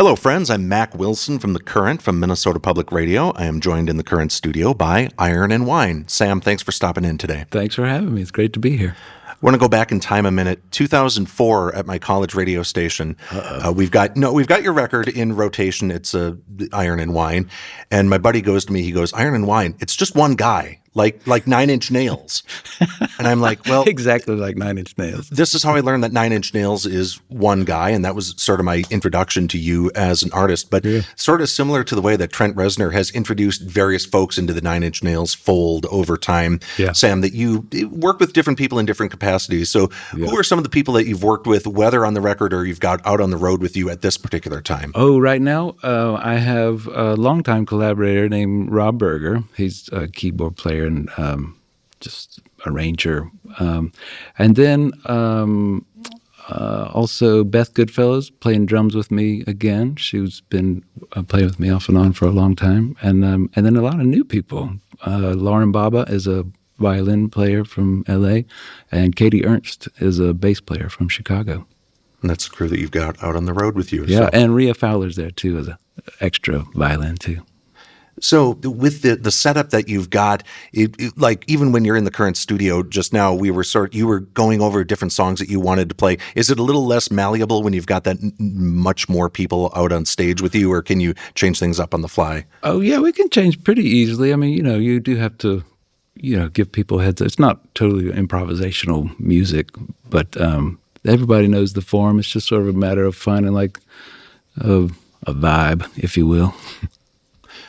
Hello, friends. I'm Mac Wilson from The Current from Minnesota Public Radio. I am joined in the Current studio by Iron and Wine. Sam, thanks for stopping in today. Thanks for having me. It's great to be here. I want to go back in time a minute. 2004 at my college radio station. We've got your record in rotation. It's Iron and Wine, and my buddy goes to me. He goes, "Iron and Wine. It's just one guy, like Nine Inch Nails." And I'm like, well, exactly like Nine Inch Nails. This is how I learned that Nine Inch Nails is one guy, and that was sort of my introduction to you as an artist. But sort of similar to the way that Trent Reznor has introduced various folks into the Nine Inch Nails fold over time, Sam, that you work with different people in different capacities. So who are some of the people that you've worked with, whether on the record or you've got out on the road with you at this particular time? Oh, right now I have a longtime collaborator named Rob Berger. He's a keyboard player and just arranger. And then also Beth Goodfellows playing drums with me again. She's been playing with me off and on for a long time. And then a lot of new people. Lauren Baba is a violin player from L.A., and Katie Ernst is a bass player from Chicago. And that's the crew that you've got out on the road with you. Yeah, so. And Rhea Fowler's there too as an extra violin too. So with the setup that you've got, like even when you're in the Current studio just now, you were going over different songs that you wanted to play. Is it a little less malleable when you've got that much more people out on stage with you, or can you change things up on the fly? Oh yeah, we can change pretty easily. I mean, you do have to, give people heads up. It's not totally improvisational music, but everybody knows the form. It's just sort of a matter of finding like a vibe, if you will.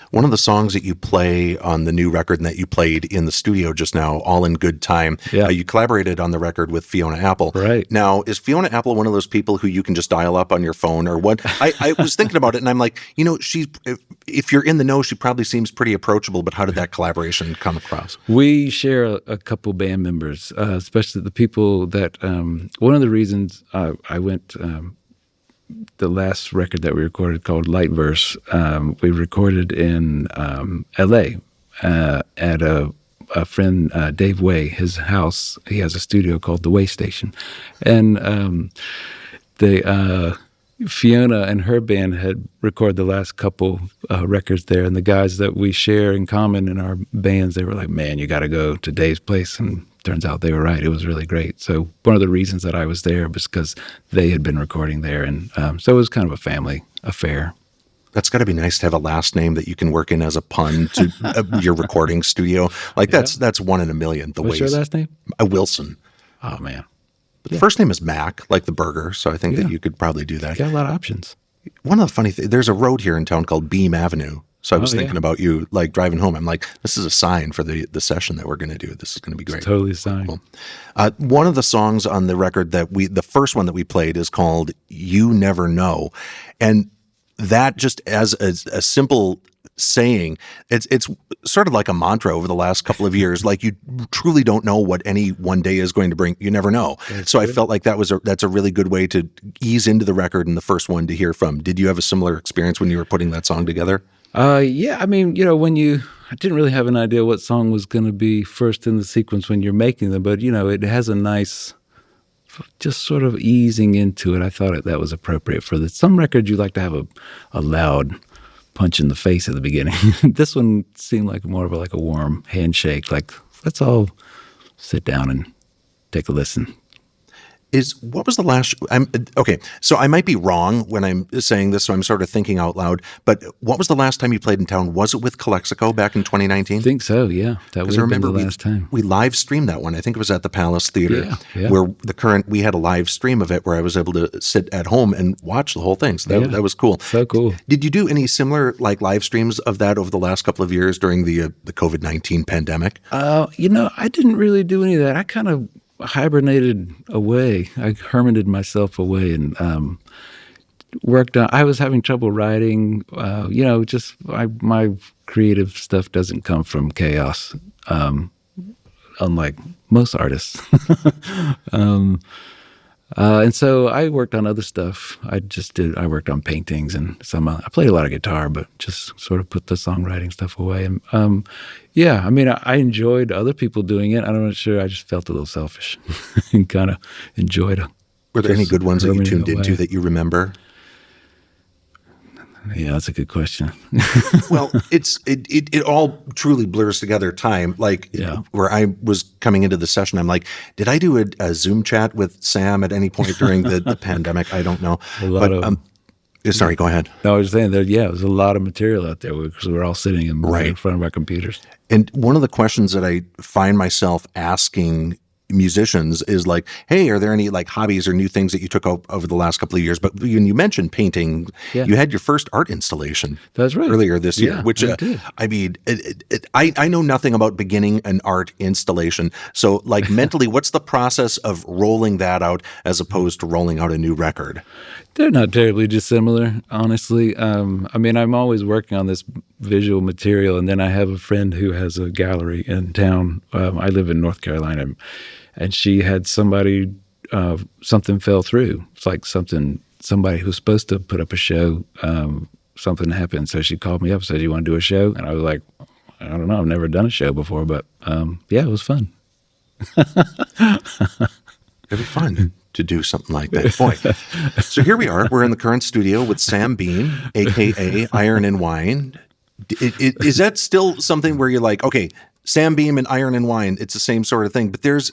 One of the songs that you play on the new record and that you played in the studio just now, All in Good Time, you collaborated on the record with Fiona Apple. Right. Now, is Fiona Apple one of those people who you can just dial up on your phone or what? I was thinking about it and I'm like, if you're in the know, she probably seems pretty approachable, but how did that collaboration come across? We share a couple band members, especially the people that, one of the reasons I went, the last record that we recorded called Light Verse, we recorded in L.A. At a friend, Dave Way, his house. He has a studio called The Way Station. And Fiona and her band had recorded the last couple records there, and the guys that we share in common in our bands, they were like, man, you got to go to Dave's place. And turns out they were right. It was really great. So one of the reasons that I was there was because they had been recording there. And so it was kind of a family affair. That's got to be nice to have a last name that you can work in as a pun to your recording studio. Like that's one in a million. What's your last name? Wilson. Oh, man. But the first name is Mac, like the burger. So I think that you could probably do that. You got a lot of options. One of the funny things, there's a road here in town called Beam Avenue. So I was thinking about you, like driving home. I'm like, this is a sign for the session that we're going to do. This is going to be great. It's totally a sign. Cool. One of the songs on the record the first one that we played is called You Never Know. And that just as a simple saying, it's sort of like a mantra over the last couple of years. Like you truly don't know what any one day is going to bring. You never know. That's good. I felt like that's a really good way to ease into the record and the first one to hear from. Did you have a similar experience when you were putting that song together? Yeah, I mean, I didn't really have an idea what song was going to be first in the sequence when you're making them, but, it has a nice, just sort of easing into it. I thought that was appropriate for this. Some records you like to have a loud punch in the face at the beginning. This one seemed like more of a warm handshake, like, let's all sit down and take a listen. What was the last? Okay, so I might be wrong when I'm saying this, so I'm sort of thinking out loud. But what was the last time you played in town? Was it with Calexico back in 2019? I think so. Yeah, that would have been the last time. We live streamed that one. I think it was at the Palace Theater, where we had a live stream of it, where I was able to sit at home and watch the whole thing. So that was cool. So cool. Did you do any similar live streams of that over the last couple of years during the COVID-19 pandemic? I didn't really do any of that. I kind of hibernated away. I hermited myself away and worked on. I was having trouble writing. My creative stuff doesn't come from chaos, unlike most artists. And so I worked on other stuff. I worked on paintings and I played a lot of guitar, but just sort of put the songwriting stuff away. And I enjoyed other people doing it. I'm not sure. I just felt a little selfish and kind of enjoyed it. Were there any good ones that you tuned into that you remember? Yeah, that's a good question. Well, it all truly blurs together time. Like Yeah. where I was coming into the session, I'm like, did I do a Zoom chat with Sam at any point during the pandemic? I don't know. A lot But of sorry, go ahead. No, I was saying that. Yeah, there's a lot of material out there because we're all sitting right in Right. front of our computers. And one of the questions that I find myself asking musicians is like, hey, are there any like hobbies or new things that you took up over the last couple of years? But when you mentioned painting, Yeah. you had your first art installation That's right. earlier this year, Yeah, which I did. I mean, I know nothing about beginning an art installation. So like mentally, what's the process of rolling that out as opposed to rolling out a new record? They're not terribly dissimilar, honestly. I mean, I'm always working on this visual material, and then I have a friend who has a gallery in town. I live in North Carolina, and she had somebody, something fell through. It's like somebody who's supposed to put up a show, something happened. So she called me up and said, "You want to do a show?" And I was like, "I don't know. I've never done a show before, but yeah, it was fun." It'd be fun to do something like that. Boy. So here we are. We're in the current studio with Sam Beam, a.k.a. Iron and Wine. Is that still something where you're like, okay, Sam Beam and Iron and Wine, it's the same sort of thing, but there's,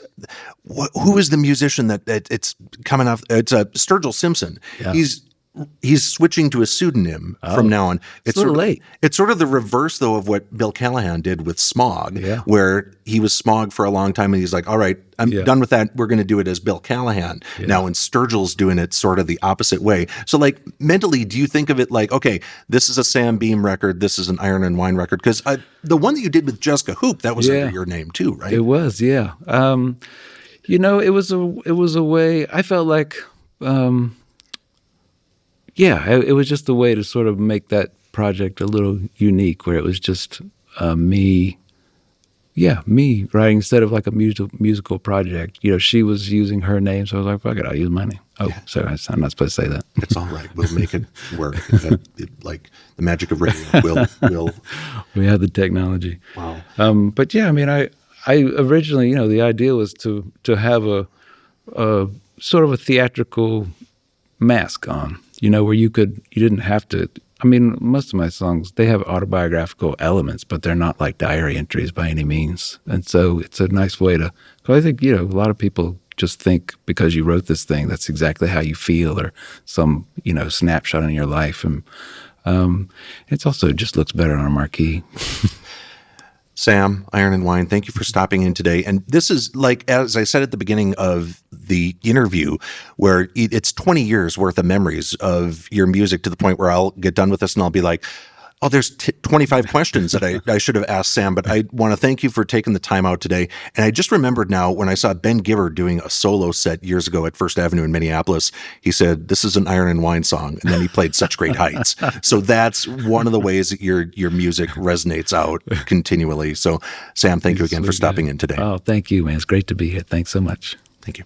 who is the musician that it's coming off? It's Sturgill Simpson. Yeah. He's switching to a pseudonym from now on. It's a little late. It's sort of the reverse, though, of what Bill Callahan did with Smog, where he was Smog for a long time, and he's like, all right, I'm done with that. We're going to do it as Bill Callahan. Now, when Sturgill's doing it sort of the opposite way. So, like, mentally, do you think of it like, okay, this is a Sam Beam record, this is an Iron and Wine record? Because the one that you did with Jessica Hoop, that was under your name, too, right? It was, yeah. You know, it was a way, I felt like... it was just a way to sort of make that project a little unique, where it was just me writing instead of like a musical project. You know, she was using her name, so I was like, fuck it, I'll use my name. Oh, sorry, I'm not supposed to say that. It's all right. We'll make it work. Like the magic of radio. We'll. We have the technology. Wow. But yeah, I mean, I originally, you know, the idea was to have a sort of a theatrical mask on. You know, where you didn't have to, I mean, most of my songs, they have autobiographical elements, but they're not like diary entries by any means. And so it's a nice way to, because I think, you know, a lot of people just think because you wrote this thing, that's exactly how you feel, or some, you know, snapshot in your life. And it's also, it just looks better on a marquee. Sam, Iron and Wine, thank you for stopping in today. And this is like, as I said at the beginning of the interview, where it's 20 years worth of memories of your music, to the point where I'll get done with this and I'll be like, oh, there's 25 questions that I should have asked Sam, but I want to thank you for taking the time out today. And I just remembered now, when I saw Ben Gibbard doing a solo set years ago at First Avenue in Minneapolis, he said, this is an Iron and Wine song. And then he played Such Great Heights. So that's one of the ways that your music resonates out continually. So Sam, thank you again for stopping in today. Oh, thank you, man. It's great to be here. Thanks so much. Thank you.